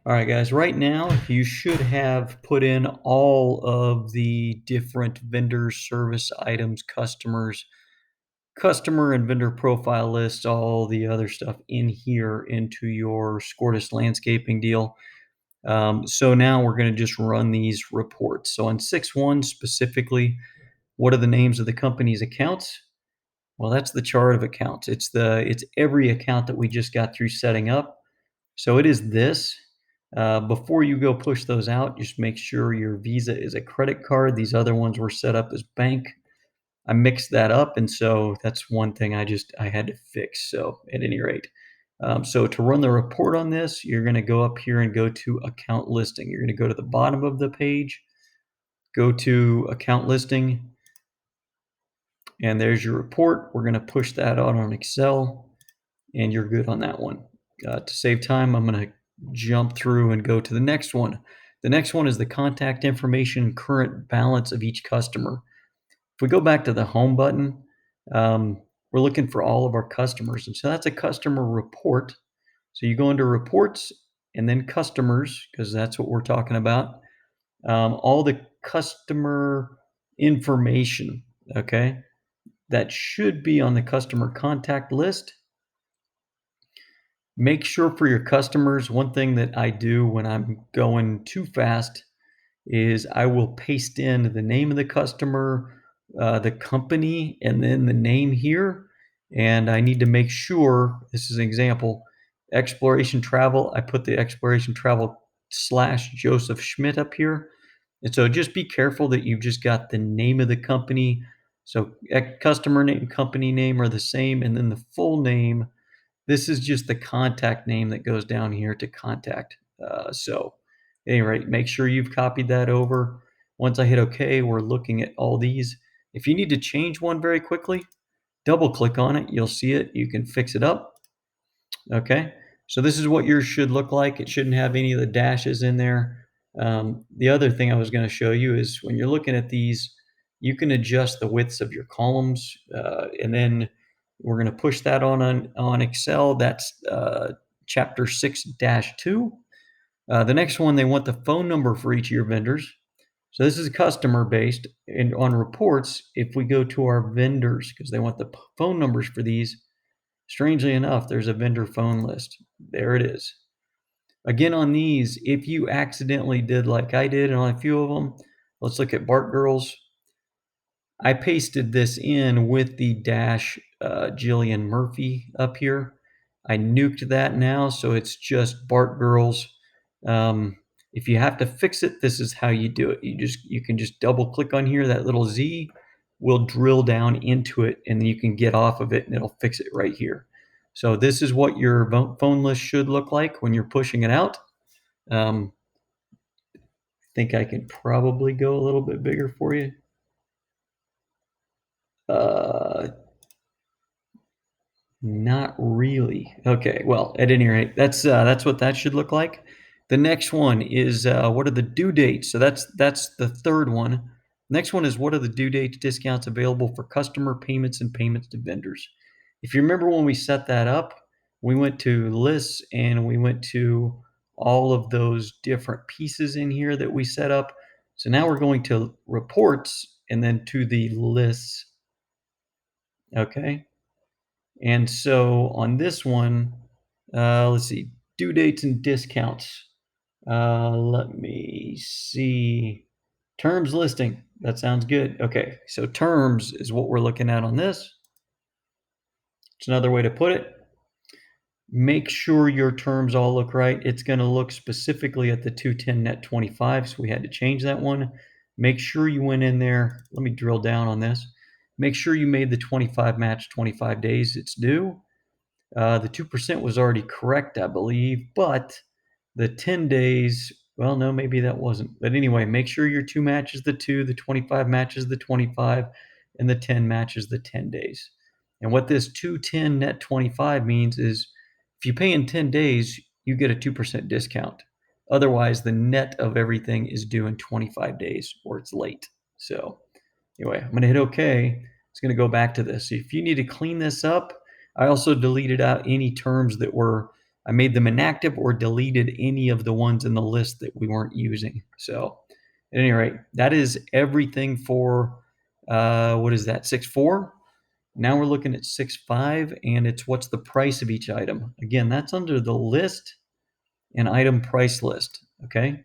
All right, guys, right now you should have put in all of the different vendor service items, customers, customer and vendor profile lists, all the other stuff in here into your Scortis landscaping deal. So now we're going to just run these reports. So on 6.1 specifically, what are the names of the company's accounts? Well, that's the chart of accounts. It's every account that we just got through setting up. So it is this. Before you go push those out, just make sure your Visa is a credit card. These other ones were set up as bank. I mixed that up, and so that's one thing I had to fix. So at any rate, so to run the report on this, you're going to go up here and go to account listing. You're going to go to the bottom of the page, go to account listing, and there's your report. We're going to push that out on Excel, and you're good on that one. To save time, I'm going to jump through and go to the next one. The next one is the contact information, current balance of each customer. If we go back to the home button, we're looking for all of our customers. And so that's a customer report. So you go into reports and then customers, because that's what we're talking about. All the customer information, okay, that should be on the customer contact list. Make sure for your customers, one thing that I do when I'm going too fast is I will paste in the name of the customer, the company, and then the name here. And I need to make sure, this is an example, exploration travel, I put the exploration travel / Joseph Schmidt up here. And so just be careful that you've just got the name of the company. So customer name, company name are the same, and then the full name. This is just the contact name that goes down here to contact. So at any rate, make sure you've copied that over. Once I hit OK, we're looking at all these. If you need to change one very quickly, double click on it. You'll see it. You can fix it up. Okay. So this is what yours should look like. It shouldn't have any of the dashes in there. The other thing I was going to show you is when you're looking at these, you can adjust the widths of your columns, and then we're going to push that on Excel. That's chapter 6-2. The next one, they want the phone number for each of your vendors. So this is customer based, and on reports, if we go to our vendors, because they want the phone numbers for these, strangely enough, there's a vendor phone list. There it is. Again, on these, if you accidentally did like I did on a few of them, let's look at Bart Girls. I pasted this in with the dash Jillian Murphy up here. I nuked that now, so it's just Bart Girls. If you have to fix it, this is how you do it. You can just double click on here. That little Z will drill down into it, and then you can get off of it, and it'll fix it right here. So this is what your phone list should look like when you're pushing it out. I think I can probably go a little bit bigger for you. Not really. Okay, well, at any rate, that's what that should look like. The next one is what are the due dates? So that's the third one. Next one is what are the due dates discounts available for customer payments and payments to vendors. If you remember when we set that up, we went to lists and we went to all of those different pieces in here that we set up. So now we're going to reports and then to the lists. Okay. And so on this one, let's see, due dates and discounts. Let me see. Terms listing. That sounds good. Okay, so terms is what we're looking at on this. It's another way to put it. Make sure your terms all look right. It's going to look specifically at the 210 net 25, so we had to change that one. Make sure you went in there. Let me drill down on this. Make sure you made the 25 match 25 days it's due. The 2% was already correct, I believe, but the 10 days, well, no, maybe that wasn't. But anyway, make sure your 2 matches the 2, the 25 matches the 25, and the 10 matches the 10 days. And what this 210 net 25 means is if you pay in 10 days, you get a 2% discount. Otherwise, the net of everything is due in 25 days or it's late. So anyway, I'm going to hit OK. It's going to go back to this. If you need to clean this up, I also deleted out any terms that were I made them inactive or deleted any of the ones in the list that we weren't using. So at any rate, that is everything for, what is that, 6.4? Now we're looking at 6.5, and it's what's the price of each item. Again, that's under the list and item price list, okay?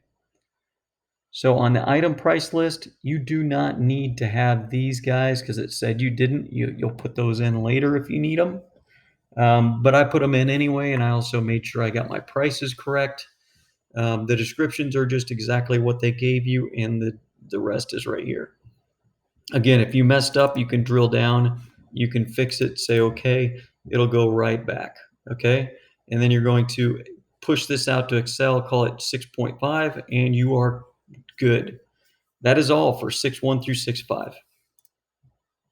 So on the item price list, you do not need to have these guys because it said you didn't. You'll put those in later if you need them. But I put them in anyway, and I also made sure I got my prices correct. The descriptions are just exactly what they gave you, and the rest is right here. Again, if you messed up, you can drill down, you can fix it, say okay, it'll go right back, okay? And then you're going to push this out to Excel, call it 6.5, and you are good. That is all for 6.1 through 6.5.